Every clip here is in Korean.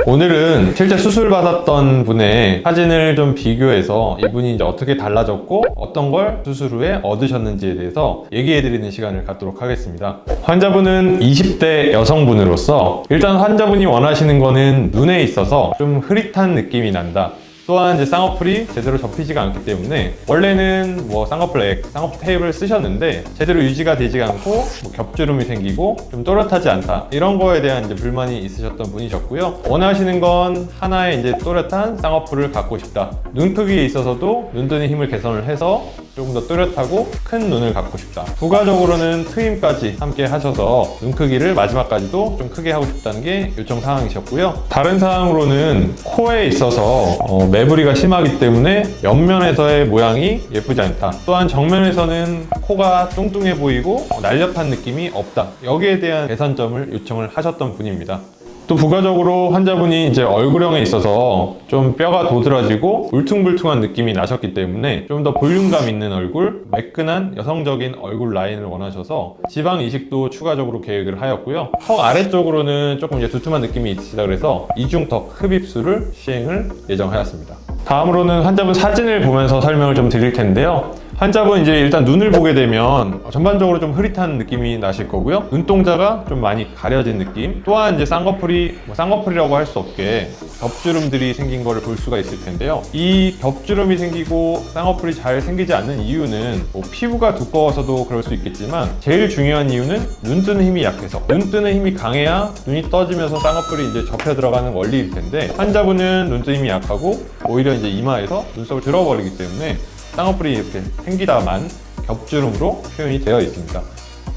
오늘은 실제 수술 받았던 분의 사진을 좀 비교해서 이분이 이제 어떻게 달라졌고 어떤 걸 수술 후에 얻으셨는지에 대해서 얘기해드리는 시간을 갖도록 하겠습니다. 환자분은 20대 여성분으로서 일단 환자분이 원하시는 거는 눈에 있어서 좀 흐릿한 느낌이 난다. 또한 이제 쌍꺼풀이 제대로 접히지가 않기 때문에 원래는 뭐 쌍꺼풀 테이프를 쓰셨는데 제대로 유지가 되지 않고 뭐 겹주름이 생기고 좀 또렷하지 않다 이런 거에 대한 이제 불만이 있으셨던 분이셨고요. 원하시는 건 하나의 이제 또렷한 쌍꺼풀을 갖고 싶다. 눈 크기에 있어서도 눈뜨는 힘을 개선을 해서 조금 더 또렷하고 큰 눈을 갖고 싶다. 부가적으로는 트임까지 함께 하셔서 눈 크기를 마지막까지도 좀 크게 하고 싶다는 게 요청 사항이셨고요. 다른 사항으로는 코에 있어서 매부리가 심하기 때문에 옆면에서의 모양이 예쁘지 않다. 또한 정면에서는 코가 뚱뚱해 보이고 날렵한 느낌이 없다. 여기에 대한 개선점을 요청을 하셨던 분입니다. 또 부가적으로 환자분이 이제 얼굴형에 있어서 좀 뼈가 도드라지고 울퉁불퉁한 느낌이 나셨기 때문에 좀 더 볼륨감 있는 얼굴, 매끈한 여성적인 얼굴 라인을 원하셔서 지방 이식도 추가적으로 계획을 하였고요. 턱 아래쪽으로는 조금 이제 두툼한 느낌이 있으시다 그래서 이중턱 흡입술을 시행을 예정하였습니다. 다음으로는 환자분 사진을 보면서 설명을 좀 드릴 텐데요. 환자분 이제 일단 눈을 보게 되면 전반적으로 좀 흐릿한 느낌이 나실 거고요. 눈동자가 좀 많이 가려진 느낌. 또한 이제 쌍꺼풀이라고 할 수 없게 겹주름들이 생긴 거를 볼 수가 있을 텐데요. 이 겹주름이 생기고 쌍꺼풀이 잘 생기지 않는 이유는 피부가 두꺼워서도 그럴 수 있겠지만 제일 중요한 이유는 눈 뜨는 힘이 약해서 눈 뜨는 힘이 강해야 눈이 떠지면서 쌍꺼풀이 이제 접혀 들어가는 원리일 텐데 환자분은 눈 뜨는 힘이 약하고 오히려 이제 이마에서 눈썹을 들어버리기 때문에 쌍꺼풀이 이렇게 생기다만 겹주름으로 표현이 되어 있습니다.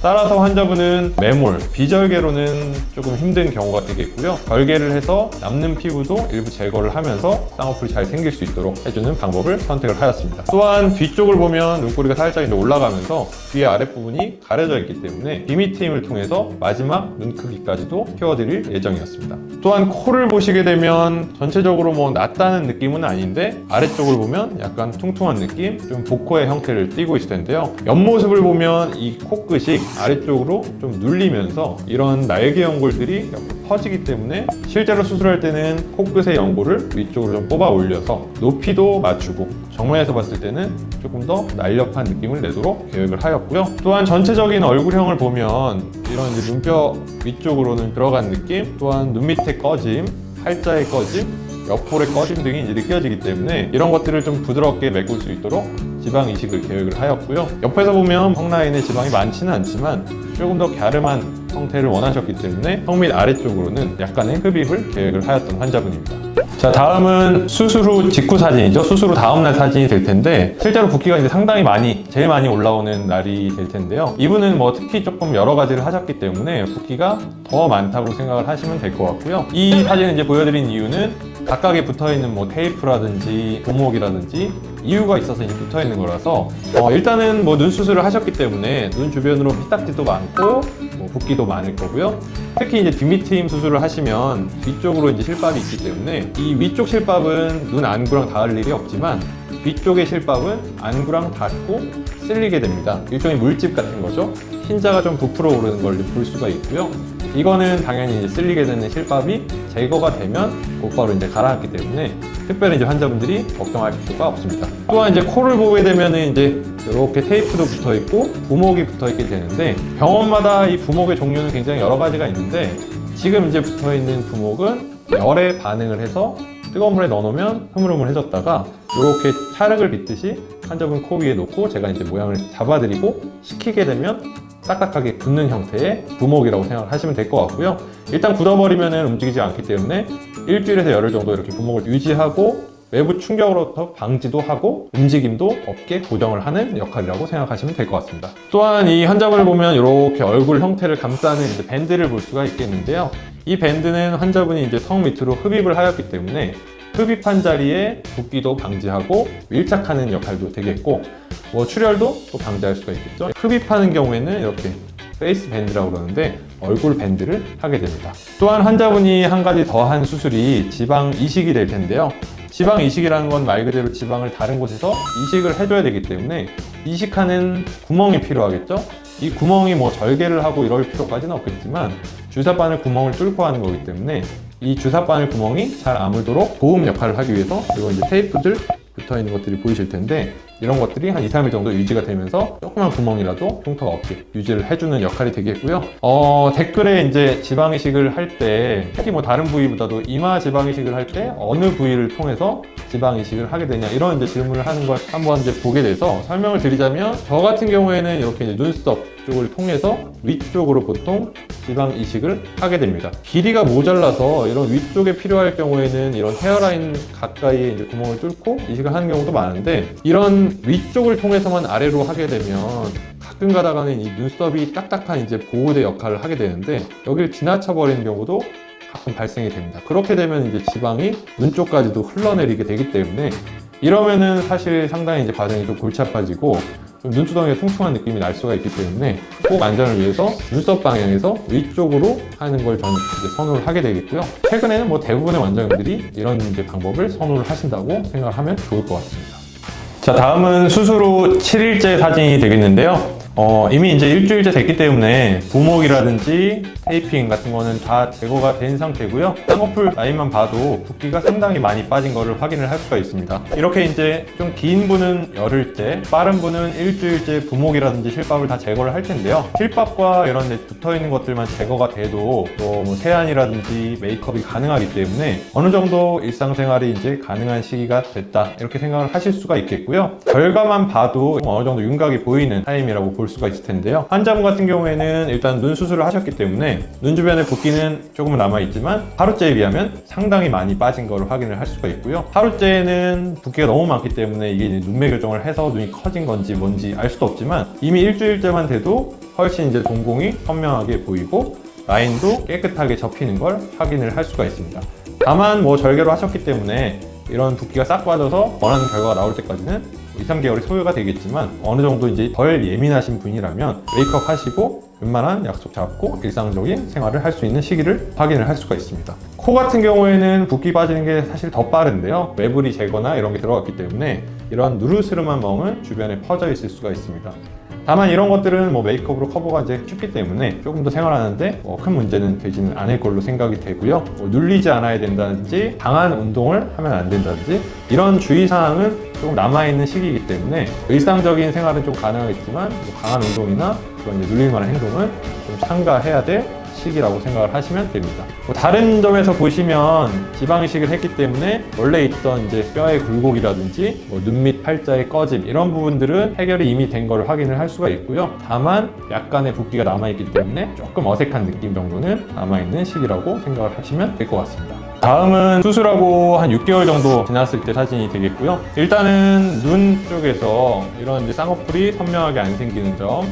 따라서 환자분은 매몰, 비절개로는 조금 힘든 경우가 되겠고요. 절개를 해서 남는 피부도 일부 제거를 하면서 쌍꺼풀이 잘 생길 수 있도록 해주는 방법을 선택을 하였습니다. 또한 뒤쪽을 보면 눈꼬리가 살짝 이제 올라가면서 귀의 아랫부분이 가려져 있기 때문에 비미트임을 통해서 마지막 눈 크기까지도 키워드릴 예정이었습니다. 또한 코를 보시게 되면 전체적으로 뭐 낮다는 느낌은 아닌데 아래쪽을 보면 약간 퉁퉁한 느낌, 좀 복코의 형태를 띠고 있을 텐데요. 옆모습을 보면 이 코끝이 아래쪽으로 좀 눌리면서 이런 날개 연골들이 퍼지기 때문에 실제로 수술할 때는 코끝의 연골을 위쪽으로 좀 뽑아 올려서 높이도 맞추고 정면에서 봤을 때는 조금 더 날렵한 느낌을 내도록 계획을 하였고요. 또한 전체적인 얼굴형을 보면 이런 이제 눈뼈 위쪽으로는 들어간 느낌, 또한 눈 밑에 꺼짐, 팔자의 꺼짐, 옆볼의 꺼짐 등이 이제 느껴지기 때문에 이런 것들을 좀 부드럽게 메꿀 수 있도록 지방 이식을 계획을 하였고요. 옆에서 보면 턱 라인에 지방이 많지는 않지만 조금 더 갸름한 형태를 원하셨기 때문에 턱 밑 아래쪽으로는 약간의 흡입을 계획을 하였던 환자분입니다. 자, 다음은 수술 후 직후 사진이죠. 수술 후 다음날 사진이 될 텐데 실제로 붓기가 이제 상당히 제일 많이 올라오는 날이 될 텐데요. 이분은 뭐 특히 조금 여러 가지를 하셨기 때문에 붓기가 더 많다고 생각을 하시면 될 것 같고요. 이 사진을 이제 보여드린 이유는 각각에 붙어있는 뭐 테이프라든지 고목이라든지 이유가 있어서 이제 붙어있는 거라서 일단은 뭐 눈 수술을 하셨기 때문에 눈 주변으로 피딱지도 많고 뭐 붓기도 많을 거고요. 특히 이제 뒷미트임 수술을 하시면 위쪽으로 이제 실밥이 있기 때문에 이 위쪽 실밥은 눈 안구랑 닿을 일이 없지만 위쪽의 실밥은 안구랑 닿고 쓸리게 됩니다. 일종의 물집 같은 거죠. 흰자가 좀 부풀어 오르는 걸 볼 수가 있고요. 이거는 당연히 이제 쓸리게 되는 실밥이 제거가 되면 곧바로 이제 가라앉기 때문에 특별히 이제 환자분들이 걱정할 필요가 없습니다. 또한 이제 코를 보게 되면은 이제 이렇게 테이프도 붙어 있고 부목이 붙어 있게 되는데 병원마다 이 부목의 종류는 굉장히 여러 가지가 있는데 지금 이제 붙어 있는 부목은 열에 반응을 해서 뜨거운 물에 넣어놓으면 흐물흐물해졌다가 이렇게 찰흙을 빚듯이 환자분 코 위에 놓고 제가 이제 모양을 잡아드리고 식히게 되면 딱딱하게 굳는 형태의 부목이라고 생각을 하시면 될 것 같고요. 일단 굳어버리면 움직이지 않기 때문에 일주일에서 열흘 정도 이렇게 부목을 유지하고 외부 충격으로부터 방지도 하고 움직임도 없게 고정을 하는 역할이라고 생각하시면 될 것 같습니다. 또한 이 환자분을 보면 이렇게 얼굴 형태를 감싸는 이제 밴드를 볼 수가 있겠는데요. 이 밴드는 환자분이 이제 턱 밑으로 흡입을 하였기 때문에 흡입한 자리에 붓기도 방지하고 밀착하는 역할도 되겠고 뭐 출혈도 또 방지할 수가 있겠죠. 흡입하는 경우에는 이렇게 페이스 밴드라고 그러는데 얼굴 밴드를 하게 됩니다. 또한 환자분이 한 가지 더 한 수술이 지방 이식이 될 텐데요. 지방 이식이라는 건 말 그대로 지방을 다른 곳에서 이식을 해줘야 되기 때문에 이식하는 구멍이 필요하겠죠. 이 구멍이 뭐 절개를 하고 이럴 필요까지는 없겠지만 주사바늘 구멍을 뚫고 하는 거기 때문에 이 주사 바늘 구멍이 잘 아물도록 보험 역할을 하기 위해서 그리고 이제 테이프들 붙어 있는 것들이 보이실 텐데 이런 것들이 한 2, 3일 정도 유지가 되면서 조그만 구멍이라도 흉터가 없게 유지를 해주는 역할이 되겠고요. 댓글에 이제 지방 이식을 할 때 특히 뭐 다른 부위보다도 이마 지방 이식을 할 때 어느 부위를 통해서 지방 이식을 하게 되냐 이런 이제 질문을 하는 걸 한번 이제 보게 돼서 설명을 드리자면 저 같은 경우에는 이렇게 이제 눈썹 쪽을 통해서 위쪽으로 보통 지방 이식을 하게 됩니다. 길이가 모자라서 이런 위쪽에 필요할 경우에는 이런 헤어라인 가까이에 이제 구멍을 뚫고 이식을 하는 경우도 많은데 이런 위쪽을 통해서만 아래로 하게 되면 가끔 가다가는 이 눈썹이 딱딱한 이제 보호대 역할을 하게 되는데 여기를 지나쳐 버리는 경우도 가끔 발생이 됩니다. 그렇게 되면 이제 지방이 눈 쪽까지도 흘러내리게 되기 때문에 이러면은 사실 상당히 이제 과정이 좀 골치 아파지고 좀 눈두덩이가 퉁퉁한 느낌이 날 수가 있기 때문에 꼭 안전을 위해서 눈썹 방향에서 위쪽으로 하는 걸 저는 이제 선호를 하게 되겠고요. 최근에는 뭐 대부분의 원장님들이 이런 이제 방법을 선호를 하신다고 생각을 하면 좋을 것 같습니다. 자, 다음은 수술 후 7일째 사진이 되겠는데요. 이미 이제 일주일째 됐기 때문에 부목이라든지 테이핑 같은 거는 다 제거가 된 상태고요. 쌍꺼풀 라인만 봐도 붓기가 상당히 많이 빠진 거를 확인을 할 수가 있습니다. 이렇게 이제 좀 긴 분은 열흘째, 빠른 분은 일주일째 부목이라든지 실밥을 다 제거를 할 텐데요. 실밥과 이런 데 붙어 있는 것들만 제거가 돼도 또 뭐 세안이라든지 메이크업이 가능하기 때문에 어느 정도 일상생활이 이제 가능한 시기가 됐다 이렇게 생각을 하실 수가 있겠고요. 결과만 봐도 어느 정도 윤곽이 보이는 타임이라고 볼 수가 있을 텐데요. 환자분 같은 경우에는 일단 눈 수술을 하셨기 때문에 눈 주변에 붓기는 조금 남아있지만 하루째에 비하면 상당히 많이 빠진 걸 확인을 할 수가 있고요. 하루째에는 붓기가 너무 많기 때문에 이게 눈매 교정을 해서 눈이 커진 건지 뭔지 알 수도 없지만 이미 일주일째만 돼도 훨씬 이제 동공이 선명하게 보이고 라인도 깨끗하게 접히는 걸 확인을 할 수가 있습니다. 다만 뭐 절개로 하셨기 때문에 이런 붓기가 싹 빠져서 원하는 결과가 나올 때까지는 2, 3개월이 소요가 되겠지만 어느 정도 이제 덜 예민하신 분이라면 메이크업 하시고 웬만한 약속 잡고 일상적인 생활을 할 수 있는 시기를 확인을 할 수가 있습니다. 코 같은 경우에는 붓기 빠지는 게 사실 더 빠른데요. 매부리 제거나 이런 게 들어갔기 때문에 이런 누르스름한 멍은 주변에 퍼져 있을 수가 있습니다. 다만 이런 것들은 뭐 메이크업으로 커버가 이제 쉽기 때문에 조금 더 생활하는데 큰 문제는 되지는 않을 걸로 생각이 되고요. 눌리지 않아야 된다든지 강한 운동을 하면 안 된다든지 이런 주의사항은 조금 남아있는 시기이기 때문에 일상적인 생활은 좀 가능하겠지만 강한 운동이나 그런 이제 눌릴 만한 행동은 좀 삼가해야 될 시기라고 생각을 하시면 됩니다. 다른 점에서 보시면 지방 이식을 했기 때문에 원래 있던 이제 뼈의 굴곡이라든지 눈 밑 팔자의 꺼짐 이런 부분들은 해결이 이미 된 걸 확인을 할 수가 있고요. 다만 약간의 붓기가 남아있기 때문에 조금 어색한 느낌 정도는 남아있는 시기라고 생각을 하시면 될 것 같습니다. 다음은 수술하고 한 6개월 정도 지났을 때 사진이 되겠고요. 일단은 눈 쪽에서 이런 이제 쌍꺼풀이 선명하게 안 생기는 점,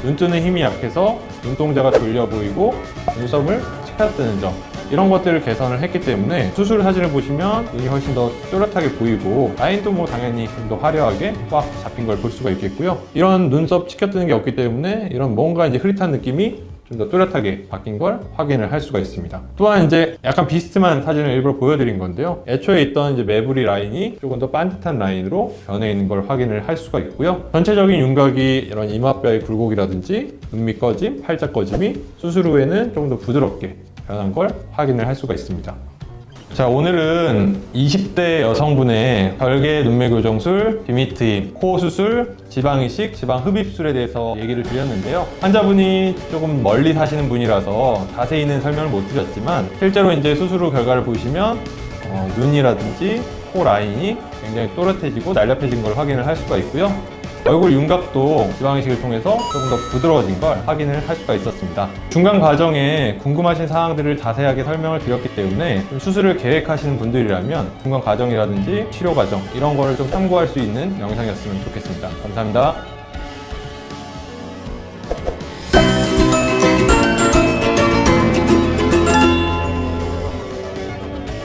눈 뜨는 힘이 약해서 눈동자가 졸려 보이고 눈썹을 치켜뜨는 점 이런 것들을 개선을 했기 때문에 수술 사진을 보시면 눈이 훨씬 더 또렷하게 보이고 라인도 뭐 당연히 좀 더 화려하게 꽉 잡힌 걸 볼 수가 있겠고요. 이런 눈썹 치켜뜨는 게 없기 때문에 이런 뭔가 이제 흐릿한 느낌이 좀 더 또렷하게 바뀐 걸 확인을 할 수가 있습니다. 또한 이제 약간 비스듬한 사진을 일부러 보여드린 건데요. 애초에 있던 이제 매부리 라인이 조금 더 반듯한 라인으로 변해 있는 걸 확인을 할 수가 있고요. 전체적인 윤곽이 이런 이마뼈의 굴곡이라든지 눈밑 꺼짐, 팔자 꺼짐이 수술 후에는 조금 더 부드럽게 변한 걸 확인을 할 수가 있습니다. 자, 오늘은 20대 여성분의 별개 눈매 교정술, 비미트임, 코 수술, 지방 이식, 지방 흡입술에 대해서 얘기를 드렸는데요. 환자분이 조금 멀리 사시는 분이라서 자세히는 설명을 못 드렸지만 실제로 이제 수술 후 결과를 보시면 눈이라든지 코 라인이 굉장히 또렷해지고 날렵해진 걸 확인을 할 수가 있고요. 얼굴 윤곽도 지방이식을 통해서 조금 더 부드러워진 걸 확인을 할 수가 있었습니다. 중간 과정에 궁금하신 사항들을 자세하게 설명을 드렸기 때문에 수술을 계획하시는 분들이라면 중간 과정이라든지 치료 과정 이런 거를 좀 참고할 수 있는 영상이었으면 좋겠습니다. 감사합니다.